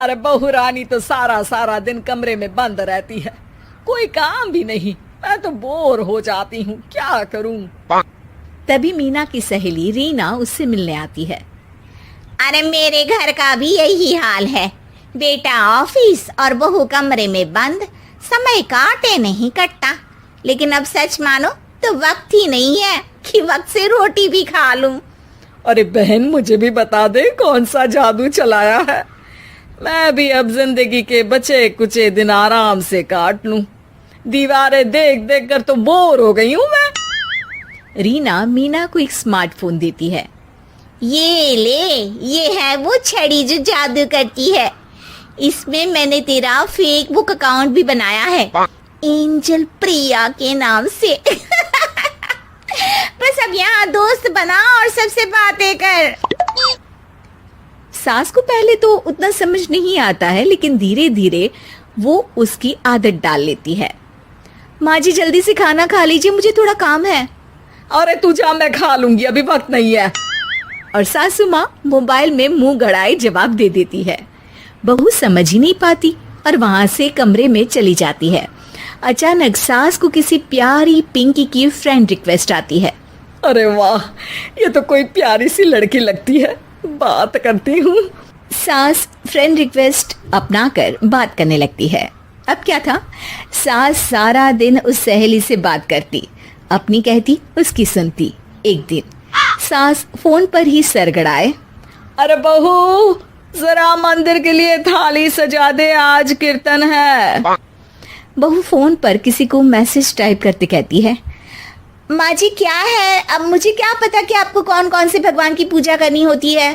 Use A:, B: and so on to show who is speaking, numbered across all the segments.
A: अरे बहू रानी तो सारा सारा दिन कमरे में बंद रहती है, कोई काम भी नहीं। मैं तो बोर हो जाती हूँ, क्या करूँ।
B: तभी मीना की सहेली रीना उससे मिलने आती है। अरे मेरे घर का भी यही हाल है, बेटा ऑफिस और बहू कमरे में बंद, समय काटे नहीं कटता। लेकिन अब सच मानो तो वक्त ही नहीं है कि वक्त से रोटी भी खा लूं।
A: अरे बहन, मुझे भी बता दे कौन सा जादू चलाया है। मैं भी अब जिंदगी के बचे कुचे दिन आराम से काट लूं। दीवारें देख देख कर तो बोर हो गई हूं मैं।
B: रीना मीना को एक स्मार्टफोन देती है। ये ले, ये है वो छड़ी जो जादू करती है। इसमें मैंने तेरा फेसबुक अकाउंट भी बनाया है, एंजल प्रिया के नाम से। बस अब यहाँ दोस्त बना और सबसे बातें कर। सास को पहले तो उतना समझ नहीं आता है, लेकिन धीरे धीरे वो उसकी आदत डाल लेती है। माँ जी जल्दी से खाना खा लीजिए, मुझे थोड़ा काम है।
A: अरे तू जा, मैं खा लूंगी, अभी वक्त नहीं है।
B: और सासू माँ मोबाइल में मुंह गड़ाए जवाब दे देती है। बहू समझ ही नहीं पाती और वहां से कमरे में चली जाती है। अचानक सास को किसी प्यारी पिंकी की फ्रेंड रिक्वेस्ट आती है।
A: अरे वाह, ये तो कोई प्यारी सी लड़की लगती है, बात करती हूँ।
B: सास फ्रेंड रिक्वेस्ट अपनाकर बात करने लगती है। अब क्या था, सास सारा दिन उस सहेली से बात करती, अपनी कहती, उसकी सुनती। एक दिन सास फोन पर ही सरगड़ाए,
A: अरे बहू जरा मंदिर के लिए थाली सजा दे, आज कीर्तन है।
B: बहू फोन पर किसी को मैसेज टाइप करते कहती है, माँ जी क्या है, अब मुझे क्या पता कि आपको कौन कौन से भगवान की पूजा करनी होती है।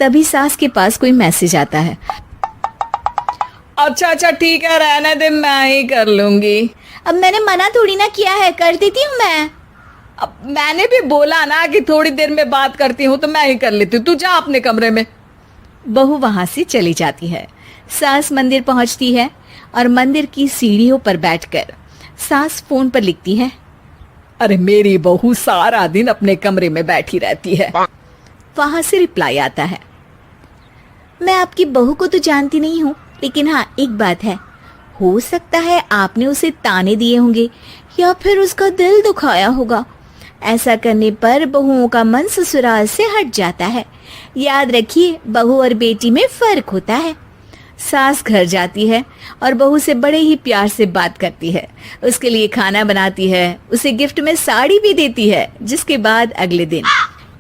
B: तभी सास के पास कोई मैसेज आता है।
A: अच्छा अच्छा ठीक है, रहने दे, मैं ही कर लूंगी।
B: अब मैंने मना थोड़ी ना किया है, कर देती हूँ मैं।
A: अब मैंने भी बोला ना कि थोड़ी देर में बात करती हूँ, तो मैं ही कर लेती हूँ, तू जा अपने कमरे में।
B: बहू वहां से चली जाती है। सास मंदिर पहुंचती है और मंदिर की सीढ़ियों पर बैठकर सास फोन पर लिखती है,
A: अरे मेरी बहू सारा दिन अपने कमरे में बैठी रहती है।
B: वहां से रिप्लाई आता है, मैं आपकी बहू को तो जानती नहीं हूँ, लेकिन हाँ एक बात है, हो सकता है आपने उसे ताने दिए होंगे या फिर उसका दिल दुखाया होगा। ऐसा करने पर बहुओं का मन ससुराल से हट जाता है। याद रखिए, बहू और बेटी में फर्क होता है। सास घर जाती है और बहू से बड़े ही प्यार से बात करती है, उसके लिए खाना बनाती है, उसे गिफ्ट में साड़ी भी देती है। जिसके बाद अगले दिन,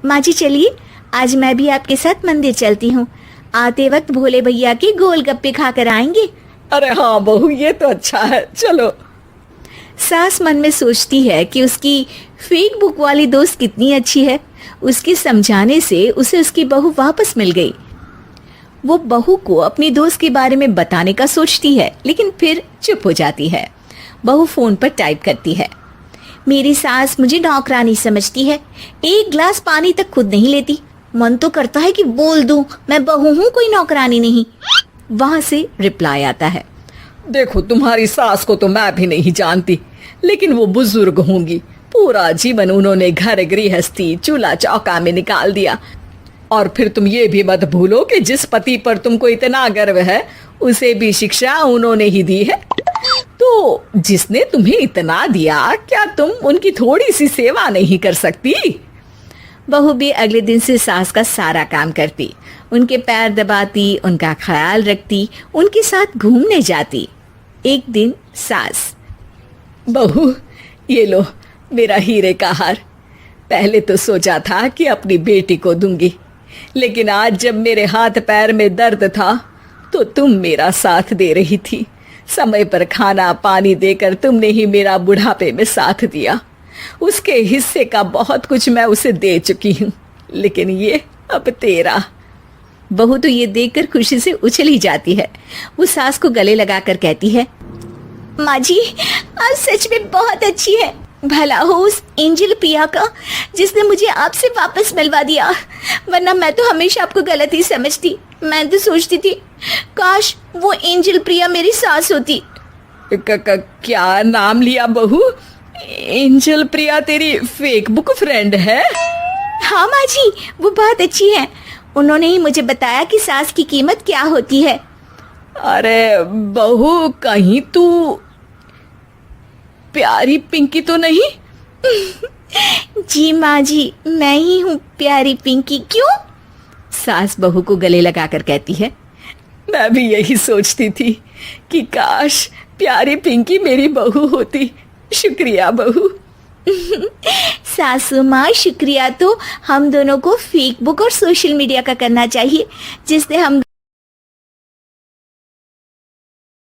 B: माँ जी चलिए आज मैं भी आपके साथ मंदिर चलती हूँ, आते वक्त भोले भैया के गोलगप्पे खाकर आएंगे।
A: अरे हाँ बहू, ये तो अच्छा है, चलो।
B: सास मन में सोचती है कि उसकी फेक बुक वाली दोस्त कितनी अच्छी है। उसके समझाने से उसे उसकी बहू वापस मिल गई। वो बहू को अपनी दोस्त के बारे में बताने का सोचती है, लेकिन फिर चुप हो जाती है। बहू फोन पर टाइप करती है, मेरी सास मुझे नौकरानी समझती है, एक गिलास पानी तक खुद नहीं लेती। मन तो करता है कि बोल दूं, मैं बहू हूँ, कोई नौकरानी नहीं। वहां से रिप्लाई आता है,
A: देखो तुम्हारी सास को तो मैं भी नहीं जानती, लेकिन वो बुजुर्ग होंगी, पूरा जीवन उन्होंने घर गृहस्थी चूल्हा चौका में निकाल दिया। और फिर तुम ये भी मत भूलो कि जिस पति पर तुमको इतना गर्व है, उसे भी शिक्षा उन्होंने ही दी है। तो जिसने तुम्हें इतना दिया, क्या तुम उनकी थोड़ी सी सेवा नहीं कर सकती?
B: बहू भी अगले दिन से सास का सारा काम करती, उनके पैर दबाती, उनका ख्याल रखती, उनके साथ घूमने जाती। एक दिन सास,
A: बहू ये लो मेरा हीरे का हार। पहले तो सोचा था कि अपनी बेटी को दूंगी, लेकिन आज जब मेरे हाथ पैर में दर्द था तो तुम मेरा साथ दे रही थी। समय पर खाना पानी देकर तुमने ही मेरा बुढ़ापे में साथ दिया। उसके हिस्से का बहुत कुछ मैं उसे दे चुकी हूँ, लेकिन ये अब तेरा।
B: बहू तो ये देखकर खुशी से उछली जाती है। वो सास को गले लगाकर कहती है, माँ जी आज सच में बहुत अच्छी है। भला हो उस एंजल प्रिया का जिसने मुझे आपसे वापस मिलवा दिया, वरना मैं तो हमेशा आपको गलत ही समझती। मैं तो सोचती थी काश वो एंजल प्रिया मेरी सास होती।
A: क्या नाम लिया बहू? एंजल प्रिया तेरी फेक बुक फ्रेंड है?
B: हाँ माँ जी, वो बहुत अच्छी है। उन्होंने ही मुझे बताया कि सास की कीमत क्या होती है।
A: अरे बहू, कहीं तू प्यारी पिंकी तो नहीं?
B: जी माँ जी, मैं ही हूँ प्यारी पिंकी। क्यों?
A: सास बहू को गले लगाकर कहती है। मैं भी यही सोचती थी कि काश प्यारी पिंकी मेरी बहू होती। शुक्रिया बहू।
B: सासू माँ, शुक्रिया तो हम दोनों को फेसबुक और सोशल मीडिया का करना चाहिए, जिससे हम